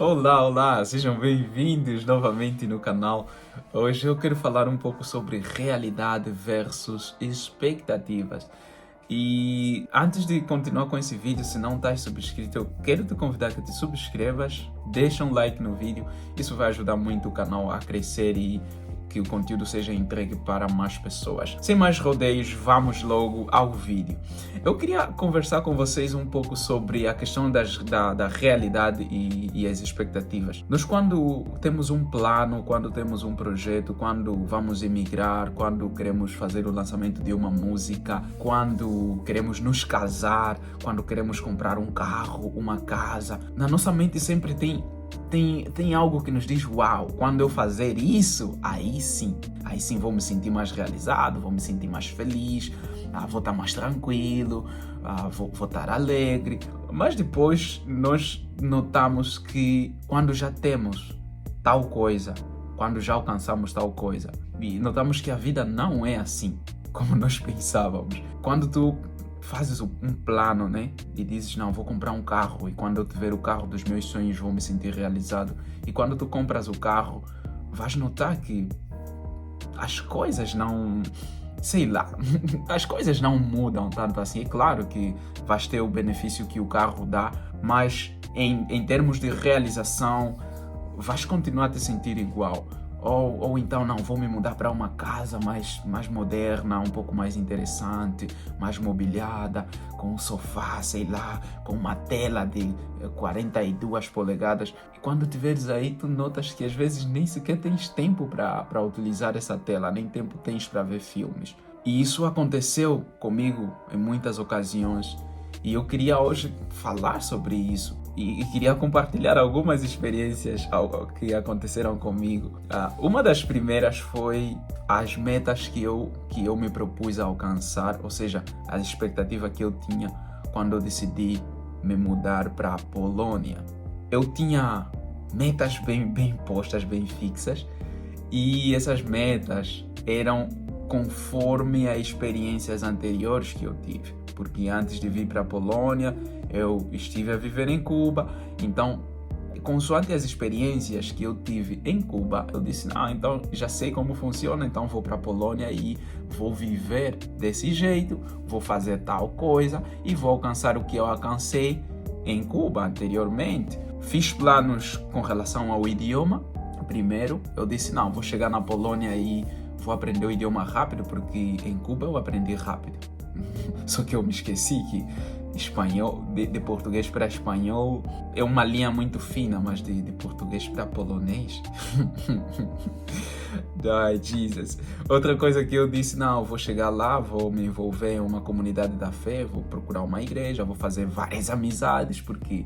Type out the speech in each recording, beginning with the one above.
Olá, olá, sejam bem-vindos novamente no canal. Hoje eu quero falar um pouco sobre realidade versus expectativas. E antes de continuar com esse vídeo, se não estás subscrito, eu quero te convidar que te subscrevas, deixa um like no vídeo, isso vai ajudar muito o canal a crescer e que o conteúdo seja entregue para mais pessoas. Sem mais rodeios, vamos logo ao vídeo. Eu queria conversar com vocês um pouco sobre a questão da realidade e as expectativas. Nós, quando temos um plano, quando temos um projeto, quando vamos emigrar, quando queremos fazer o lançamento de uma música, quando queremos nos casar, quando queremos comprar um carro, uma casa, na nossa mente sempre tem algo que nos diz, uau, quando eu fazer isso, aí sim vou me sentir mais realizado, vou me sentir mais feliz, vou estar mais tranquilo, vou estar alegre. Mas depois nós notamos que quando já temos tal coisa, quando já alcançamos tal coisa, e notamos que a vida não é assim como nós pensávamos. Quando tu fazes um plano, né? E dizes, não, vou comprar um carro e quando eu tiver o carro dos meus sonhos vou me sentir realizado. E quando tu compras o carro, vais notar que as coisas não... Sei lá, as coisas não mudam tanto assim. É claro que vais ter o benefício que o carro dá, mas em termos de realização, vais continuar a te sentir igual. Ou então, não, vou me mudar para uma casa mais moderna, um pouco mais interessante, mais mobiliada, com um sofá, sei lá, com uma tela de 42 polegadas. E quando te veres aí, tu notas que às vezes nem sequer tens tempo para utilizar essa tela, nem tempo tens para ver filmes. E isso aconteceu comigo em muitas ocasiões. E eu queria hoje falar sobre isso e queria compartilhar algumas experiências que aconteceram comigo. Uma das primeiras foi as metas que eu me propus a alcançar, ou seja, a expectativa que eu tinha quando eu decidi me mudar para a Polônia. Eu tinha metas bem postas, bem fixas, e essas metas eram conforme as experiências anteriores que eu tive. Porque antes de vir para a Polônia, eu estive a viver em Cuba. Então, consoante as experiências que eu tive em Cuba, eu disse, então já sei como funciona, então vou para a Polônia e vou viver desse jeito, vou fazer tal coisa e vou alcançar o que eu alcancei em Cuba anteriormente. Fiz planos com relação ao idioma. Primeiro, eu disse, vou chegar na Polônia e vou aprender o idioma rápido, porque em Cuba eu aprendi rápido. Só que eu me esqueci que espanhol, de português para espanhol é uma linha muito fina, mas de português para polonês. Ai, Jesus. Outra coisa que eu disse, vou chegar lá, vou me envolver em uma comunidade da fé, vou procurar uma igreja, vou fazer várias amizades, porque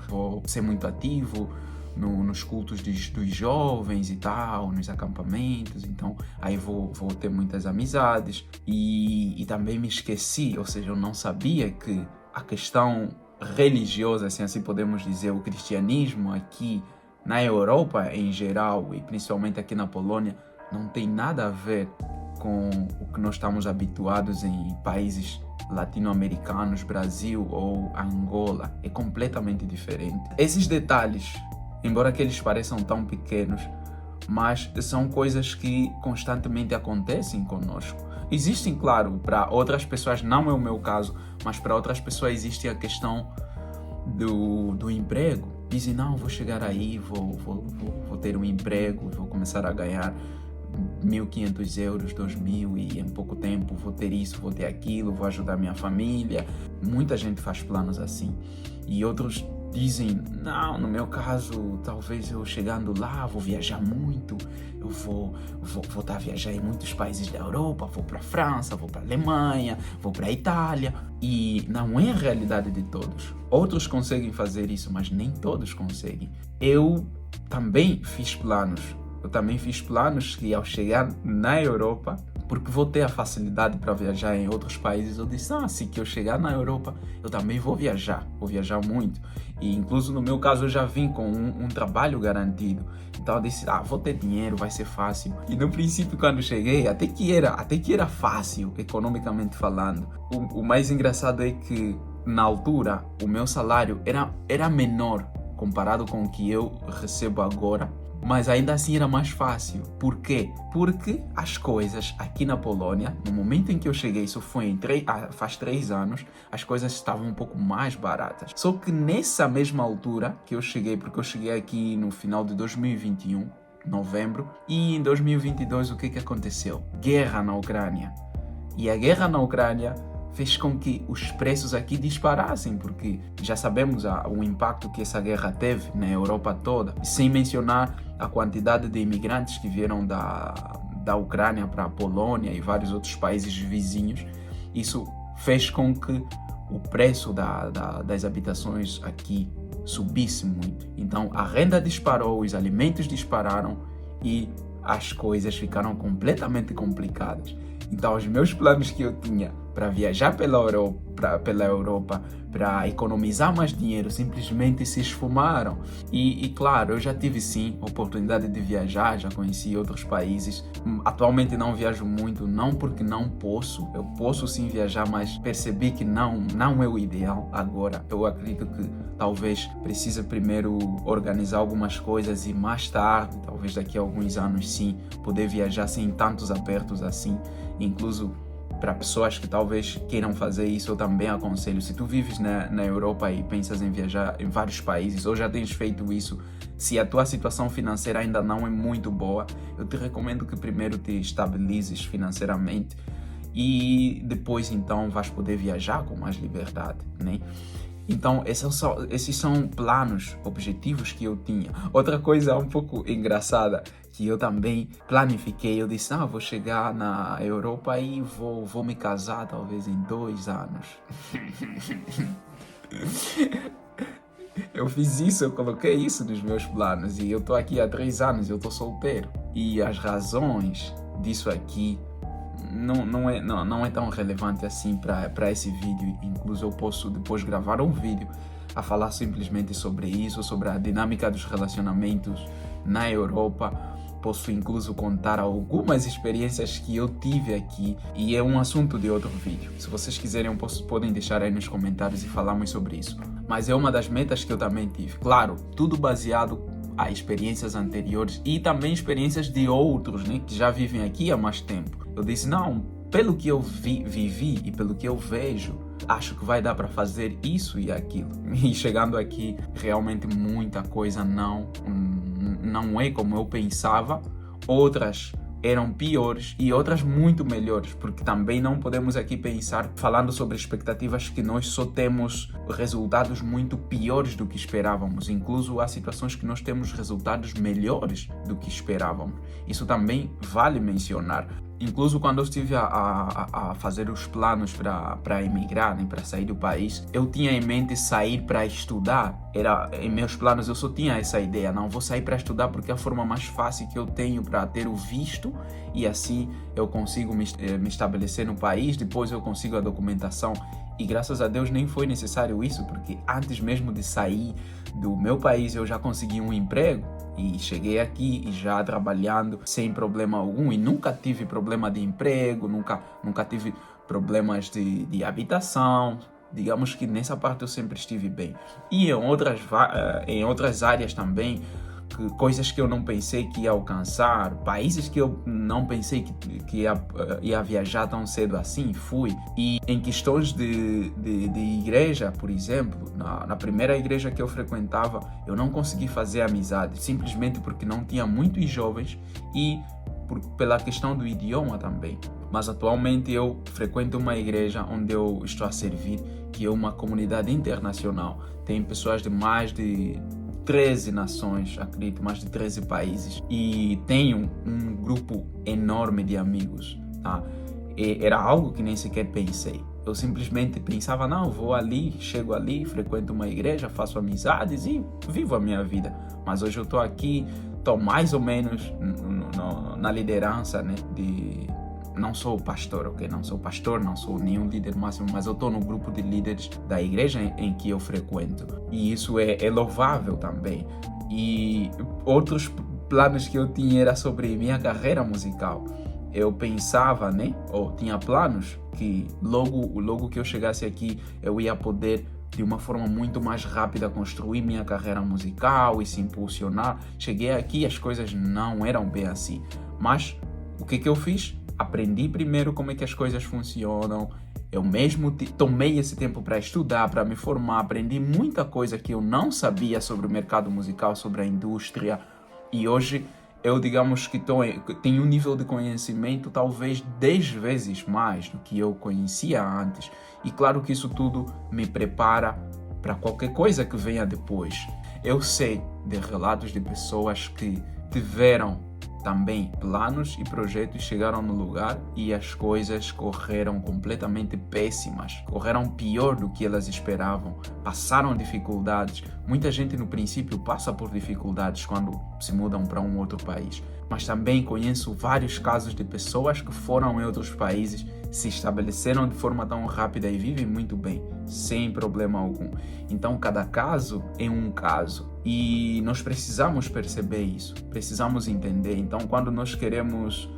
vou ser muito ativo nos cultos dos jovens e tal, nos acampamentos, então aí vou ter muitas amizades e também me esqueci, ou seja, eu não sabia que a questão religiosa, assim podemos dizer, o cristianismo aqui na Europa em geral e principalmente aqui na Polônia não tem nada a ver com o que nós estamos habituados em países latino-americanos, Brasil ou Angola, é completamente diferente. Esses detalhes, embora que eles pareçam tão pequenos, mas são coisas que constantemente acontecem conosco. Existem, claro, para outras pessoas, não é o meu caso, mas para outras pessoas existe a questão do emprego. Dizem, vou chegar aí, vou ter um emprego, vou começar a ganhar 1.500 euros, 2.000 e em pouco tempo vou ter isso, vou ter aquilo, vou ajudar minha família. Muita gente faz planos assim. E outros dizem, no meu caso, talvez eu chegando lá, vou viajar muito, eu vou estar a viajar em muitos países da Europa, vou para a França, vou para a Alemanha, vou para a Itália. E não é a realidade de todos. Outros conseguem fazer isso, mas nem todos conseguem. Eu também fiz planos que ao chegar na Europa, porque vou ter a facilidade para viajar em outros países, eu disse, se que eu chegar na Europa, eu também vou viajar muito. E incluso no meu caso eu já vim com um trabalho garantido. Então eu disse, vou ter dinheiro, vai ser fácil. E no princípio quando cheguei, até que era fácil, economicamente falando. O mais engraçado é que na altura o meu salário era menor comparado com o que eu recebo agora, mas ainda assim era mais fácil. Por quê? Porque as coisas aqui na Polônia, no momento em que eu cheguei, isso foi faz 3 anos, as coisas estavam um pouco mais baratas. Só que nessa mesma altura que eu cheguei, porque eu cheguei aqui no final de 2021, novembro, e em 2022 o que aconteceu? Guerra na Ucrânia. E a guerra na Ucrânia fez com que os preços aqui disparassem, porque já sabemos o impacto que essa guerra teve na Europa toda, sem mencionar a quantidade de imigrantes que vieram da Ucrânia para a Polônia e vários outros países vizinhos. Isso fez com que o preço das habitações aqui subisse muito. Então a renda disparou, os alimentos dispararam e as coisas ficaram completamente complicadas. Então os meus planos que eu tinha para viajar pela Europa, para economizar mais dinheiro, simplesmente se esfumaram. E claro, eu já tive sim a oportunidade de viajar, já conheci outros países. Atualmente não viajo muito, não porque não posso. Eu posso sim viajar, mas percebi que não é o ideal agora. Eu acredito que talvez precise primeiro organizar algumas coisas e mais tarde, talvez daqui a alguns anos sim, poder viajar sem tantos apertos assim. Incluso para pessoas que talvez queiram fazer isso, eu também aconselho. Se tu vives na Europa e pensas em viajar em vários países, ou já tens feito isso, se a tua situação financeira ainda não é muito boa, eu te recomendo que primeiro te estabilizes financeiramente e depois então vais poder viajar com mais liberdade, né? Então, esses são planos, objetivos que eu tinha. Outra coisa um pouco engraçada, que eu também planifiquei, eu disse, vou chegar na Europa e vou me casar talvez em 2 anos. Eu fiz isso, eu coloquei isso nos meus planos e eu tô aqui há 3 anos, eu tô solteiro. E as razões disso aqui não é tão relevante assim para esse vídeo. Incluso eu posso depois gravar um vídeo a falar simplesmente sobre isso, sobre a dinâmica dos relacionamentos na Europa. Posso incluso contar algumas experiências que eu tive aqui e é um assunto de outro vídeo. Se vocês quiserem, podem deixar aí nos comentários e falarmos sobre isso. Mas é uma das metas que eu também tive. Claro, tudo baseado a experiências anteriores e também experiências de outros, né, que já vivem aqui há mais tempo. Eu disse, pelo que eu vivi e pelo que eu vejo, acho que vai dar para fazer isso e aquilo. E chegando aqui, realmente muita coisa não é como eu pensava. Outras eram piores e outras muito melhores, porque também não podemos aqui pensar falando sobre expectativas que nós só temos resultados muito piores do que esperávamos. Incluso há situações que nós temos resultados melhores do que esperávamos. Isso também vale mencionar. Incluso quando eu estive a fazer os planos para emigrar, né, para sair do país, eu tinha em mente sair para estudar. Em meus planos eu só tinha essa ideia, vou sair para estudar porque é a forma mais fácil que eu tenho para ter o visto e assim eu consigo me estabelecer no país, depois eu consigo a documentação. E graças a Deus nem foi necessário isso, porque antes mesmo de sair do meu país eu já consegui um emprego. E cheguei aqui e já trabalhando sem problema algum e nunca tive problema de emprego, nunca tive problemas de habitação. Digamos que nessa parte eu sempre estive bem. E em outras áreas também, coisas que eu não pensei que ia alcançar, países que eu não pensei que ia viajar tão cedo assim, fui. E em questões de igreja, por exemplo, na primeira igreja que eu frequentava, eu não consegui fazer amizade, simplesmente porque não tinha muitos jovens e pela questão do idioma também. Mas atualmente eu frequento uma igreja onde eu estou a servir, que é uma comunidade internacional. Tem pessoas de mais de 13 nações, acredito, mais de 13 países. E tenho um grupo enorme de amigos, tá? E era algo que nem sequer pensei. Eu simplesmente pensava, vou ali, chego ali, frequento uma igreja, faço amizades e vivo a minha vida. Mas hoje eu estou aqui, estou mais ou menos na liderança, né, não sou pastor, ok? Não sou pastor, não sou nenhum líder máximo, mas eu estou no grupo de líderes da igreja em que eu frequento. E isso é louvável também. E outros planos que eu tinha era sobre minha carreira musical. Eu pensava, né? Ou tinha planos que logo que eu chegasse aqui, eu ia poder de uma forma muito mais rápida construir minha carreira musical e se impulsionar. Cheguei aqui e as coisas não eram bem assim. Mas o que eu fiz? Aprendi primeiro como é que as coisas funcionam. Eu mesmo tomei esse tempo para estudar, para me formar, aprendi muita coisa que eu não sabia sobre o mercado musical, sobre a indústria. E hoje eu, digamos que tenho um nível de conhecimento talvez 10 vezes mais do que eu conhecia antes. E claro que isso tudo me prepara para qualquer coisa que venha depois. Eu sei de relatos de pessoas que tiveram também planos e projetos, chegaram no lugar e as coisas correram completamente péssimas, correram pior do que elas esperavam, passaram dificuldades. Muita gente no princípio passa por dificuldades quando se mudam para um outro país, mas também conheço vários casos de pessoas que foram em outros países, se estabeleceram de forma tão rápida e vivem muito bem, sem problema algum. Então cada caso é um caso e nós precisamos perceber isso, precisamos entender. Então quando nós queremos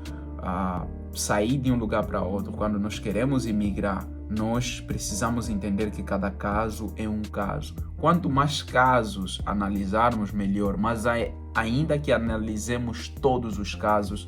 sair de um lugar para outro, quando nós queremos emigrar, nós precisamos entender que cada caso é um caso. Quanto mais casos analisarmos, melhor, mas ainda que analisemos todos os casos,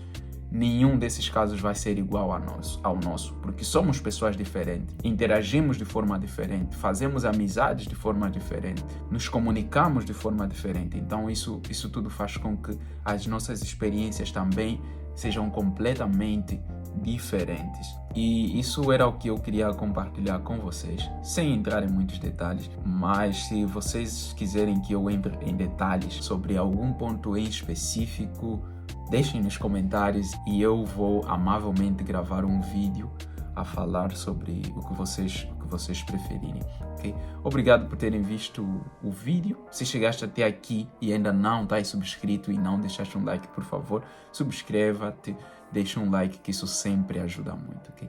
nenhum desses casos vai ser igual ao nosso, porque somos pessoas diferentes, interagimos de forma diferente, fazemos amizades de forma diferente, nos comunicamos de forma diferente. Então isso tudo faz com que as nossas experiências também sejam completamente diferentes. E isso era o que eu queria compartilhar com vocês, sem entrar em muitos detalhes, mas se vocês quiserem que eu entre em detalhes sobre algum ponto em específico, deixem nos comentários e eu vou amavelmente gravar um vídeo a falar sobre o que vocês preferirem, ok? Obrigado por terem visto o vídeo. Se chegaste até aqui e ainda não está subscrito e não deixaste um like, por favor, subscreva-te, deixa um like que isso sempre ajuda muito, ok?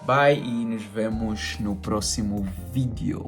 Bye e nos vemos no próximo vídeo.